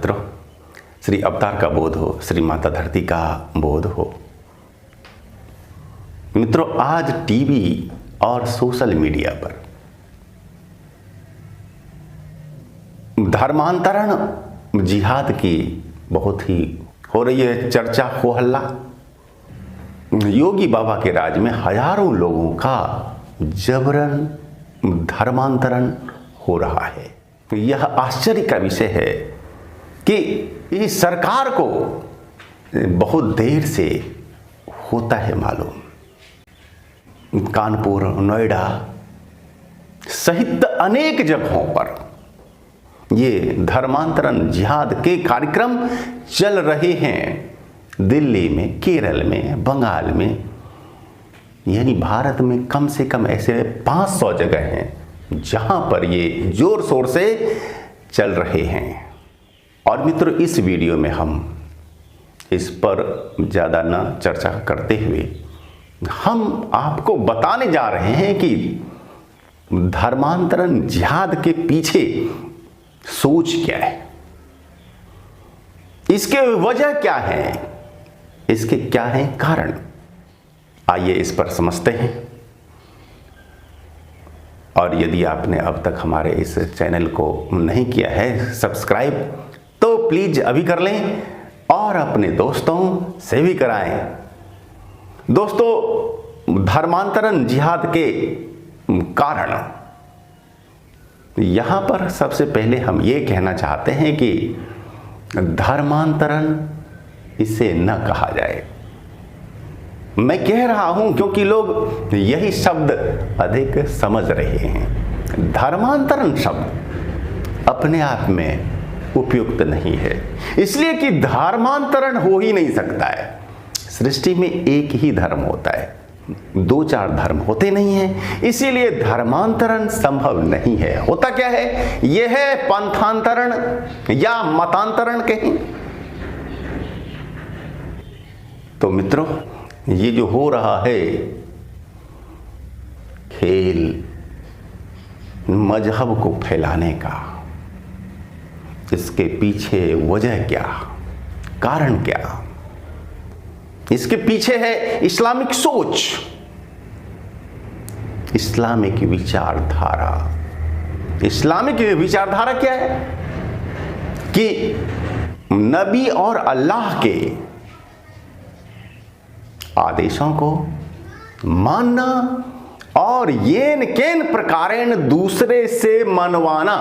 मित्रों, श्री अवतार का बोध हो, श्री माता धरती का बोध हो। मित्रों, आज टीवी और सोशल मीडिया पर धर्मांतरण जिहाद की बहुत ही हो रही है चर्चा, हो हल्ला। योगी बाबा के राज में हजारों लोगों का जबरन धर्मांतरण हो रहा है। यह आश्चर्य का विषय है कि इस सरकार को बहुत देर से होता है मालूम। कानपुर, नोएडा सहित अनेक जगहों पर ये धर्मांतरण जिहाद के कार्यक्रम चल रहे हैं। दिल्ली में, केरल में, बंगाल में, यानी भारत में कम से कम ऐसे 500 जगह हैं जहां पर ये जोर शोर से चल रहे हैं। और मित्रों, इस वीडियो में हम इस पर ज़्यादा न चर्चा करते हुए हम आपको बताने जा रहे हैं कि धर्मांतरण जिहाद के पीछे सोच क्या है, इसके वजह क्या है, इसके क्या है कारण। आइए इस पर समझते हैं। और यदि आपने अब तक हमारे इस चैनल को नहीं किया है सब्सक्राइब, तो प्लीज अभी कर लें और अपने दोस्तों से भी कराएं। दोस्तों, धर्मांतरण जिहाद के कारण, यहां पर सबसे पहले हम ये कहना चाहते हैं कि धर्मांतरण इसे न कहा जाए। मैं कह रहा हूं क्योंकि लोग यही शब्द अधिक समझ रहे हैं। धर्मांतरण शब्द अपने आप में उपयुक्त नहीं है, इसलिए कि धर्मांतरण हो ही नहीं सकता है। सृष्टि में एक ही धर्म होता है, 2-4 धर्म होते नहीं हैं, इसीलिए धर्मांतरण संभव नहीं है। होता क्या है, यह है पंथांतरण या मतांतरण कहें। तो मित्रों, ये जो हो रहा है खेल मजहब को फैलाने का, इसके पीछे वजह क्या, कारण क्या? इसके पीछे है इस्लामिक सोच, इस्लामिक विचारधारा। इस्लामिक विचारधारा क्या है कि नबी और अल्लाह के आदेशों को मानना और येन केन प्रकारेण दूसरे से मनवाना,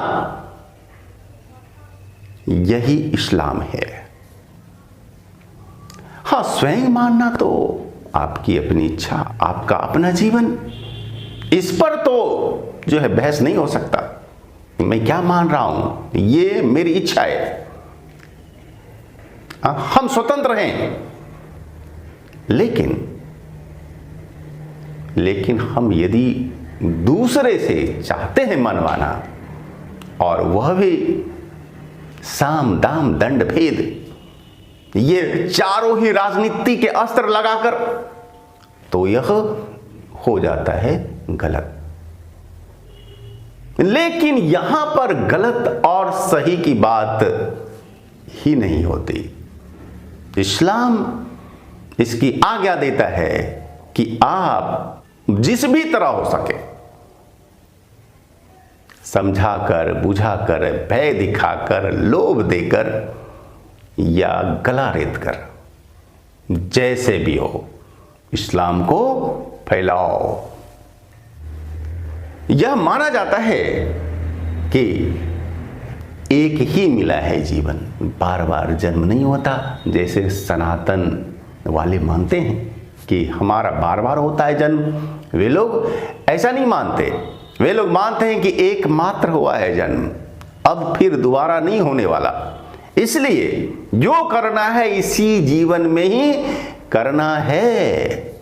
यही इस्लाम है। हाँ, स्वयं मानना तो आपकी अपनी इच्छा, आपका अपना जीवन, इस पर तो जो है बहस नहीं हो सकता। मैं क्या मान रहा हूं, ये मेरी इच्छा है, हम स्वतंत्र हैं। लेकिन हम यदि दूसरे से चाहते हैं मनवाना, और वह भी साम दाम दंड भेद, ये चारों ही राजनीति के अस्त्र लगाकर, तो यह हो जाता है गलत। लेकिन यहां पर गलत और सही की बात ही नहीं होती। इस्लाम इसकी आज्ञा देता है कि आप जिस भी तरह हो सके, समझाकर, बुझाकर, भय दिखाकर, लोभ देकर या गला रेत कर, जैसे भी हो, इस्लाम को फैलाओ। यह माना जाता है कि एक ही मिला है जीवन, बार बार जन्म नहीं होता, जैसे सनातन वाले मानते हैं कि हमारा बार बार होता है जन्म। वे लोग ऐसा नहीं मानते, वे लोग मानते हैं कि एकमात्र हुआ है जन्म, अब फिर दोबारा नहीं होने वाला। इसलिए जो करना है इसी जीवन में ही करना है,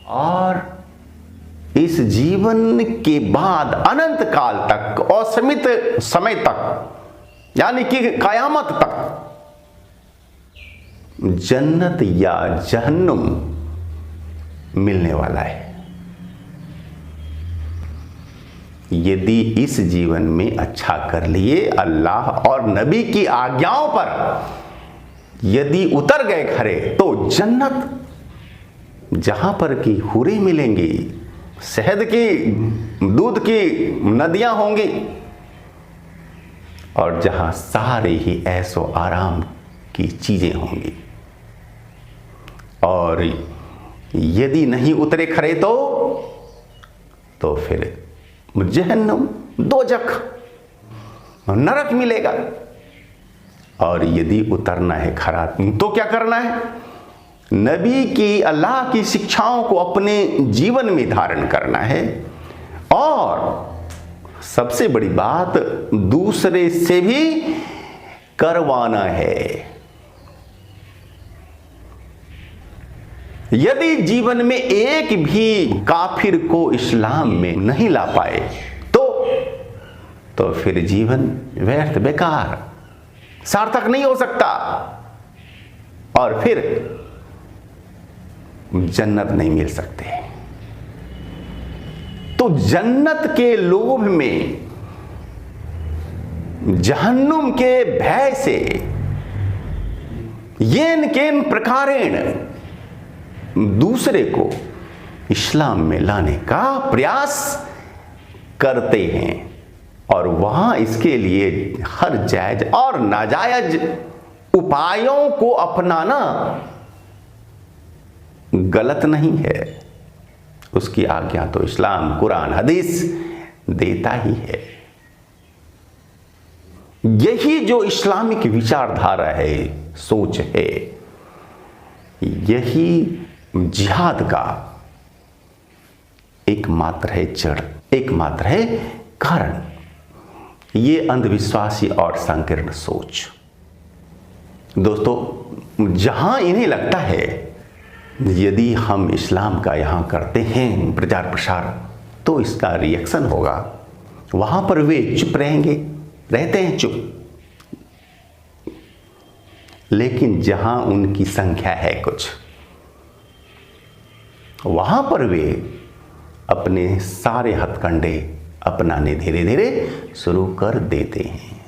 और इस जीवन के बाद अनंत काल तक, असीमित समय तक, यानी कि कयामत तक जन्नत या जहन्नुम मिलने वाला है। यदि इस जीवन में अच्छा कर लिए, अल्लाह और नबी की आज्ञाओं पर यदि उतर गए खरे, तो जन्नत जहां पर की हुरें मिलेंगी, शहद की, दूध की नदियां होंगी, और जहां सारे ही ऐसो आराम की चीजें होंगी। और यदि नहीं उतरे खरे तो फिर जहन्नम, दोजख, नरक मिलेगा। और यदि उतरना है खरा तो क्या करना है? नबी की, अल्लाह की शिक्षाओं को अपने जीवन में धारण करना है, और सबसे बड़ी बात दूसरे से भी करवाना है। यदि जीवन में एक भी काफिर को इस्लाम में नहीं ला पाए तो फिर जीवन व्यर्थ, बेकार, सार्थक नहीं हो सकता, और फिर जन्नत नहीं मिल सकते। तो जन्नत के लोभ में, जहन्नुम के भय से येन केन प्रकारेण दूसरे को इस्लाम में लाने का प्रयास करते हैं, और वहां इसके लिए हर जायज और नाजायज उपायों को अपनाना गलत नहीं है। उसकी आज्ञा तो इस्लाम, कुरान, हदीस देता ही है। यही जो इस्लामिक विचारधारा है, सोच है, यही जिहाद का एकमात्र है जड़, एकमात्र है कारण। ये अंधविश्वासी और संकीर्ण सोच, दोस्तों, जहां इन्हें लगता है यदि हम इस्लाम का यहां करते हैं प्रचार प्रसार तो इसका रिएक्शन होगा, वहां पर वे चुप रहेंगे, रहते हैं चुप। लेकिन जहां उनकी संख्या है कुछ, वहां पर वे अपने सारे हथकंडे अपनाने धीरे धीरे शुरू कर देते हैं।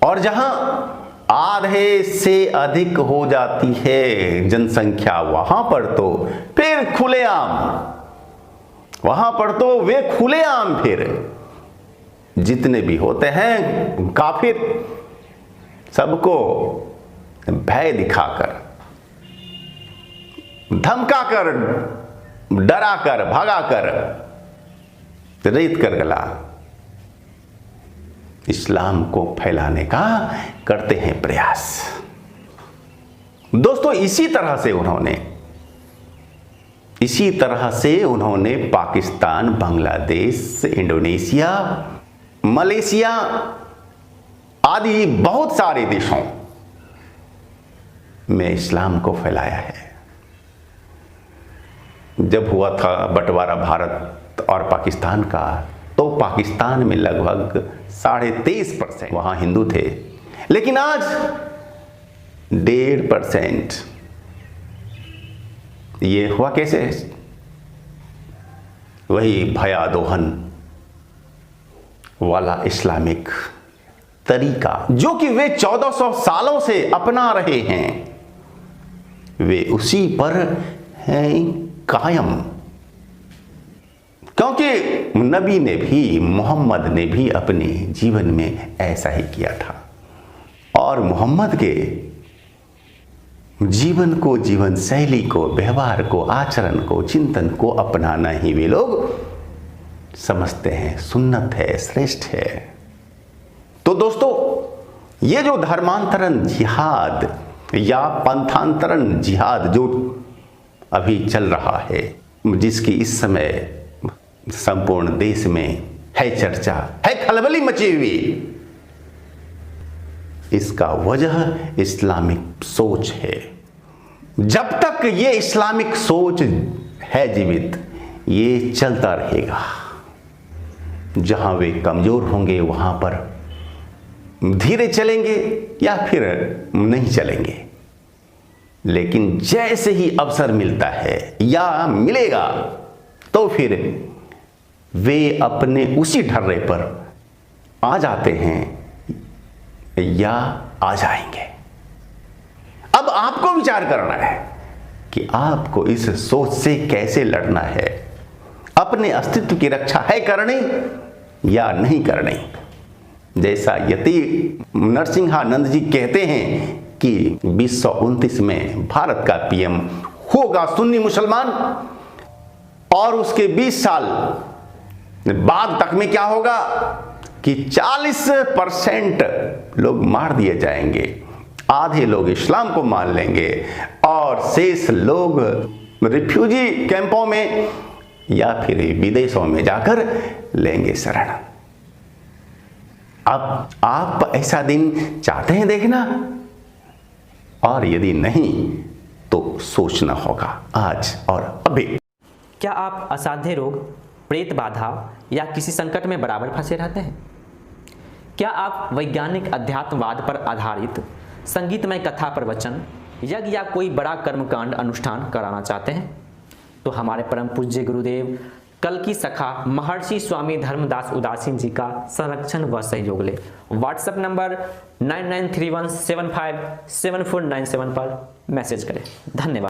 और जहां आधे से अधिक हो जाती है जनसंख्या, वहां पर तो फिर खुलेआम, वहां पर तो वे खुलेआम फिर जितने भी होते हैं काफिर, सबको भय दिखाकर, धमकाकर, डराकर, भगाकर, रेत कर गला इस्लाम को फैलाने का करते हैं प्रयास। दोस्तों, इसी तरह से उन्होंने पाकिस्तान, बांग्लादेश, इंडोनेशिया, मलेशिया आदि बहुत सारे देशों में इस्लाम को फैलाया है। जब हुआ था बंटवारा भारत और पाकिस्तान का, तो पाकिस्तान में लगभग 23.5% वहां हिंदू थे, लेकिन आज 1.5%। ये हुआ कैसे? वही भयादोहन वाला इस्लामिक तरीका जो कि वे 1400 सालों से अपना रहे हैं, वे उसी पर हैं कायम। क्योंकि नबी ने भी, मोहम्मद ने भी अपने जीवन में ऐसा ही किया था, और मोहम्मद के जीवन को, जीवन शैली को, व्यवहार को, आचरण को, चिंतन को अपनाना ही वे लोग समझते हैं सुन्नत है, श्रेष्ठ है। तो दोस्तों, ये जो धर्मांतरण जिहाद या पंथांतरण जिहाद जो अभी चल रहा है, जिसकी इस समय संपूर्ण देश में है चर्चा, है खलबली मची हुई, इसका वजह इस्लामिक सोच है। जब तक ये इस्लामिक सोच है जीवित, ये चलता रहेगा। जहां वे कमजोर होंगे वहां पर धीरे चलेंगे या फिर नहीं चलेंगे, लेकिन जैसे ही अवसर मिलता है या मिलेगा, तो फिर वे अपने उसी ढर्रे पर आ जाते हैं या आ जाएंगे। अब आपको विचार करना है कि आपको इस सोच से कैसे लड़ना है। अपने अस्तित्व की रक्षा है करनी या नहीं करनी। जैसा यति नरसिंहानंद जी कहते हैं कि 2029 में भारत का पीएम होगा सुन्नी मुसलमान, और उसके 20 साल बाद तक में क्या होगा कि 40% लोग मार दिए जाएंगे, आधे लोग इस्लाम को मान लेंगे और शेष लोग रिफ्यूजी कैंपों में या फिर विदेशों में जाकर लेंगे शरण। अब आप ऐसा दिन चाहते हैं देखना? और यदि नहीं तो सोचना होगा आज और अभी। क्या आप असाध्य रोग, प्रेत बाधा या किसी संकट में बराबर फंसे रहते हैं? क्या आप वैज्ञानिक अध्यात्मवाद पर आधारित संगीतमय कथा प्रवचन, यज्ञ या कोई बड़ा कर्मकांड अनुष्ठान कराना चाहते हैं? तो हमारे परम पूज्य गुरुदेव कल की सखा महर्षि स्वामी धर्मदास उदासीन जी का संरक्षण व सहयोग ले व्हाट्सएप नंबर 9931757497 पर मैसेज करें। धन्यवाद।